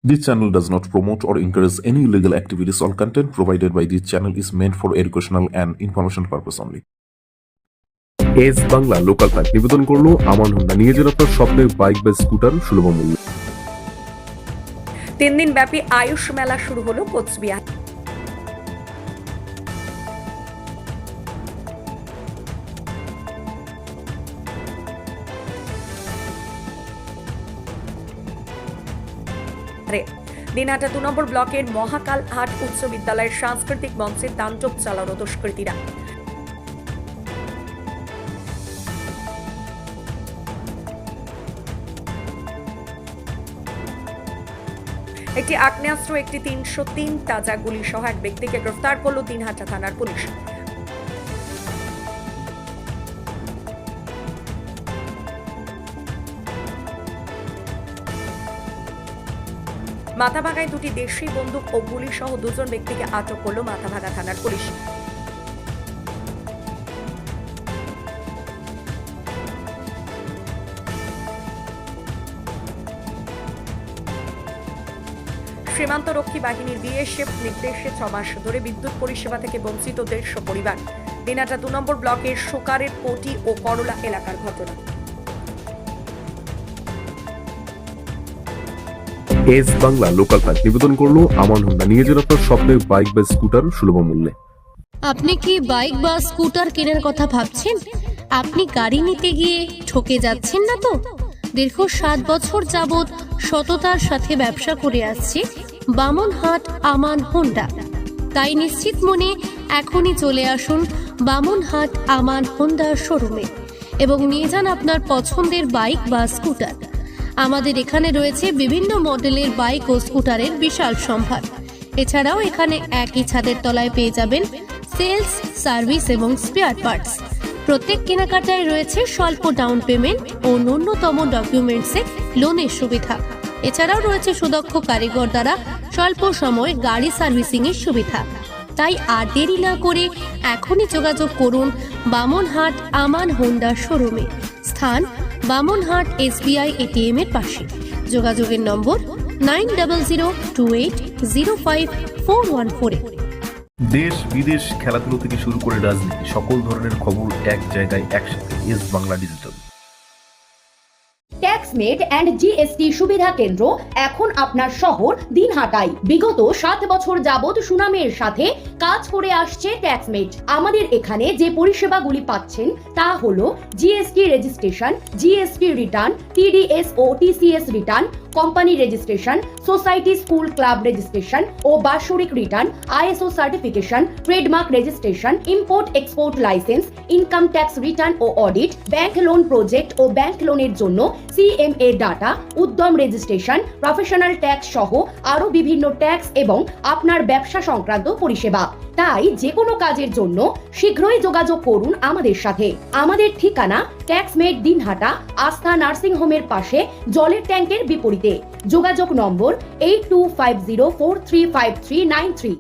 This channel does not promote or encourage any illegal activities. All content provided by this channel is meant for educational and information purpose only. S Bangla local park নিবেদন করলো আমান Honda নিয়ে যান আপনার স্বপ্নের bike বা scooter সুলভ মূল্যে। 3 দিন ব্যাপী আয়ুষ মেলা শুরু হলো কোচবিহার। দিনহাটা 2 নম্বর ব্লকের মহাকাল হাট উচ্চ বিদ্যালয়ের সাংস্কৃতিক মঞ্চে তাণ্ডব চালানো দুষ্কৃতীরা। একটি আগ্নেয়াস্ত্র, একটি 303 তাজা গুলি সহ এক ব্যক্তিকে গ্রেফতার করল দিনহাটা থানার পুলিশ। মাথাভাঙায় 2টি দেশি বন্দুক ও গুলি সহ 2 জন ব্যক্তিকে আটক করল মাথাভাঙা থানার পুলিশ। সীমান্তরক্ষী বাহিনীর বিএসএফ নির্দেশে 6 মাস ধরে বিদ্যুৎ পরিষেবা থেকে বঞ্চিত 150 পরিবার। দিনহাটা 2 নম্বর ব্লকের সুকারের কোটি ও করলা এলাকার ঘটনা। এস বাংলা লোকাল পার্ক নিবেদন করলো আমান হোন্ডা নিয়ে যান আপনার স্বপ্নের বাইক বা স্কুটার সুলভ মূল্যে। আপনি কি বাইক বা স্কুটার কেনার কথা ভাবছেন? আপনি গাড়ি নিতে গিয়ে ঠকে যাচ্ছেন না তো? দীর্ঘ 7 বছর যাবৎ সততার সাথে ব্যবসা করে আসছে বামনহাট আমান হোন্ডা। তাই নিশ্চিত মনে এখনই চলে আসুন বামনহাট আমান হোন্ডা শোরুমে এবং নিয়ে যান আপনার পছন্দের বাইক বা স্কুটার। আমাদের এখানে রয়েছে বিভিন্ন মডেলের বাইক ও স্কুটারের বিশাল সম্ভার। এছাড়াও এখানে একই ছাদের তলায় পেয়ে যাবেন সেলস, সার্ভিস এবং স্পেয়ার পার্টস। প্রত্যেক কেনাকাটায় রয়েছে স্বল্প ডাউন পেমেন্ট ও ন্যূনতম ডকুমেন্টসে লোনের সুবিধা। এছাড়াও রয়েছে সুদক্ষ কারিগর দ্বারা স্বল্প সময়ে গাড়ি সার্ভিসিং এর সুবিধা। তাই আর দেরি না করে এখনই যোগাযোগ করুন বামনহাট আমান হোন্ডা শোরুমে। স্থান বামনহাট SBI ATM এর পাশে। যোগাযোগের নম্বর 9002805414। দেশ বিদেশ, খেলাধুলো থেকে শুরু করে রাজনীতি, সকল ধরনের খবর এক জায়গায় একসাথে। S Bangla digital. Taxmate and GST সুবিধা কেন্দ্র এখন আপনার শহর দিনহাটায়। বিগত 7 বছর যাবৎ সুনামের সাথে কাজ করে আসছে ট্যাক্সমেট। আমাদের এখানে যে পরিষেবাগুলি পাচ্ছেন তা হলো GST registration, GST return, TDS ও TCS return, company registration, society school club registration ও বাৎসরিক return, ISO certification, trademark registration, import export licence, income tax return ও অডিট, ব্যাংক লোন প্রজেক্ট ও ব্যাংক লোনের জন্য CMA data, Udyam registration, professional tax সহ আরো বিভিন্ন ট্যাক্স এবং আপনার ব্যবসা সংক্রান্ত পরিষেবা। তাই যে কোনো কাজের জন্য শীঘ্রই যোগাযোগ করুন আমাদের সাথে। আমাদের ঠিকানা ট্যাক্সমেট দিনহাটা, আস্থা নার্সিং হোমের পাশে, জলের ট্যাঙ্কের বিপরীতে। যোগাযোগ নম্বর 8250435393।